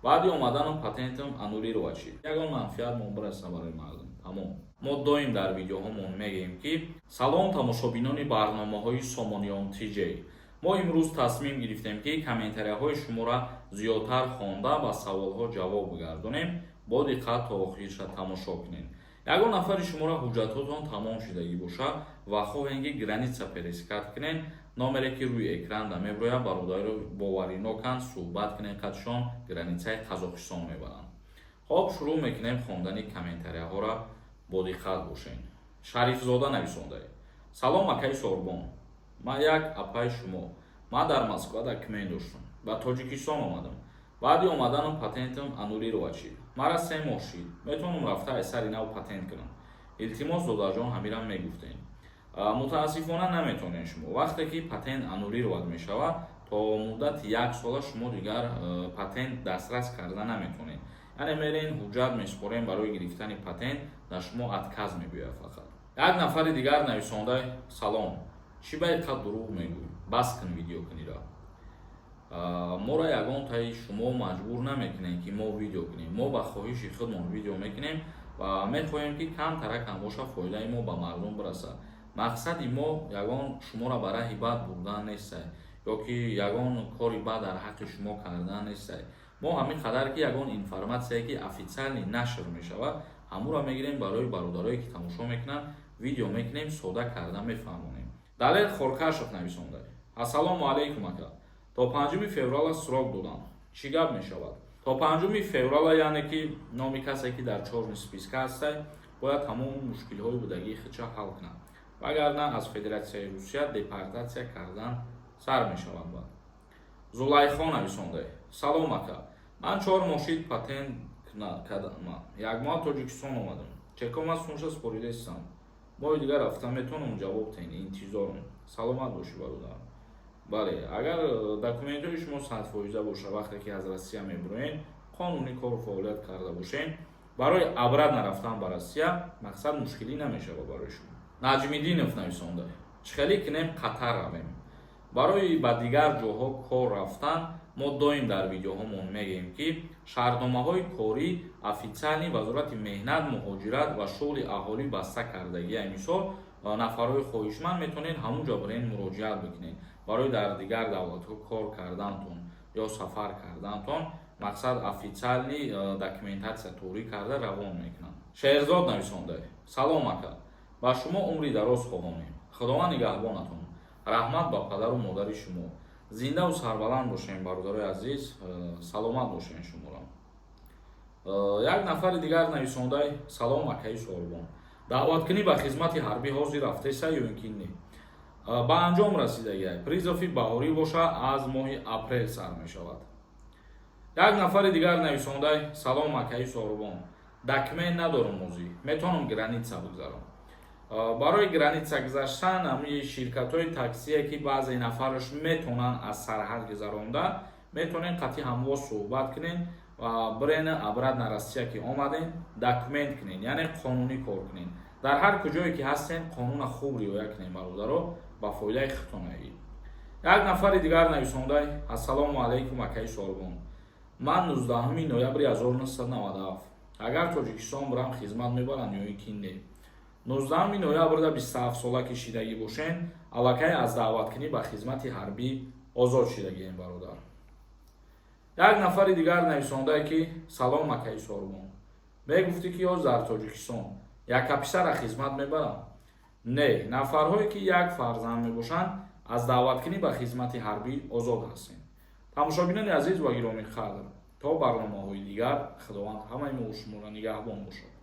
баъди омадану патентам аннулировать шид. Ягон манфиат мубар аст барои мардум. Тамом. мо доим дар видеоҳомон мегӯем ки салом тамошобинони барномаҳои Somonion TJ. мо имрӯз тасмим гирифтем ки комментарияҳои шуморо зиёдтар хонда ба саволҳо ҷавоб бигардонем. Бо диққат то охирша тамошо кунед. Ягон нафари шуморо ҳуҷҷатҳотон тамом шудагӣ бошад ва хоҳем ки граница пересикат кунед. Номере ки рӯи экран да меброяд бародаро бовариноканд суҳбат кунед қадшон границаи Қазоқистон мебаранд. Хоб шурӯъ мекунем хондани комментарияҳоро. Бо диққат бошед. Шарифзода нависондаед. Салом акаи Сорбон. Ман як апаи шумо. Ман дар Москва документ доштам. Ба Тоҷикистон омадам. баъди омадану патентам аннулировать шид. Мара 3 моҳ шид. Метавонам рафта асари нав патент кунам. Илтимос додаҷон ҳамирам мегуфтем. Мутаассифона наметавонем шумо. Вақте ки патент аннулировать мешавад, то муддати 1 сола шумо дигар патент дастрас карда наметавонед. яъне мерен ҳуҷҷат месупорем барои гирифтани патент, дар шумо отказ мегӯяд фақат. Як нафари дигар нависонда салом. Чӣ ба иққат дурӯғ мегӯӣ? Бас кун видео кунира. Моро ягон таи шумо маҷбур намекунем ки мо видео кунем. Мо ба хоҳиши худмон видео мекунем ва мехоҳем ки камтаракам боша фоидаи мо ба мардум бирасад. Мақсади мо ягон шуморо ба раҳи бад бурдан нестад ё ки ягон кори бад дар ҳаққи шумо кардан нестад. мо ҳамин қадар ки ягон информатсие ки официални нашр мешавад, ҳамуро мегирем барои бародарое ки тамошо мекунанд, видео мекунем, сода карда мефаҳмонем. Далел Хоркашев нависонда. Ассалому алайкум ака. То 5 феврала срок додам. Чӣ гап мешавад? То 5 феврала яъне ки номи касе ки дар чорни списка ҳастад, бояд тамоми мушкилҳои будагии худша ҳал кунад. Вагарна аз Федератсияи Русия депортатсия кардан сар мешавад. Зулайхо нависонда. Салом ака. Ман 4 мошид патент кардам. Як моҳ Тоҷикистон омадам. Чекома сунша споридестам. Моҳи дигар рафта метавонам ҷавоб тен. Интизорум. Саломат бошӣ бародар. бале, агар документҳои шумо 100% боша, вақте ки аз Россия мебироен, қонунӣ кору фаъолият карда бошен, барои абрад нарафтан ба Россия мақсад мушкилӣ намешавад барои шумо. Наҷмиддинов нависонда. Чхелӣ кунем Қатар равем. барои ба дигар ҷоҳо кор рафтан мо доим дар видеоҳомон мегӯем ки шаҳрномаҳои корӣ официални вазорати меҳнат, муҳоҷират ва шуғли аҳолӣ баста кардагиай мисол нафарҳои хоҳишманд метавонед ҳамун ҷо бирен муроҷиат бикунед барои дар дигар давлатҳо кор кардантон ё сафар кардантон мақсад официални документатсия торӣ карда равон мекунанд. Шеҳрзод нависонда. Салом ака. ба шумо умри дароз хоҳонем. Худованд нигаҳбонатон. раҳмат ба падару модари шумо. Зиндаву сарбаланд бошем бародарои азиз. Саломат бошем шуморо. Як нафари дигар нависондаи салом акаи Сорбон. даъваткунӣ ба хизмати ҳарбӣ ҳозир рафтеса ё ин ки не? ба анҷом расидагиай. Призофи баҳорӣ боша аз моҳи апрел сар мешавад. Як нафари дигар нависондаи салом акаи Сорбон. документ надорам озӣ. метавонам граница бигзарам. барои граница гузаштан ҳамин ширкатҳои таксие ки баъзе нафараш метавонанд аз сарҳад гузаронда, метавонед қатъи ҳамвоз суҳбат кунед ва бирен обратно Россия ки омаден документ кунед, яъне қонунӣ кор кунед. дар ҳар куҷое ки ҳастен қонуна хуб риоя кунед бародаро, ба фоидаи худтон аид. Як нафари дигар нависондаи ассалому алайкум акаи Сорбон. ман 19 ноябри 1997 агар Тоҷикистон бирам хизмат мебарам ё ин ки не? 19 ноябрда 27 сола кишидагӣ бошен, аллакай аз даъваткунӣ ба хизмати ҳарбӣ озод шидагием бародар. Як нафари дигар нависондае ки салом акаи Сорбон. мегуфтӣ ки ҳоз дар Тоҷикистон яка писара хизмат мебарам? Не, нафарҳое ки як фарзанд мебошанд аз даъваткунӣ ба хизмати ҳарбӣ озод ҳастем. тамошобинони азиз ва гиромиқадр, то барномаҳои дигар, худованд ҳамаи мо шуморо нигаҳбон бошад.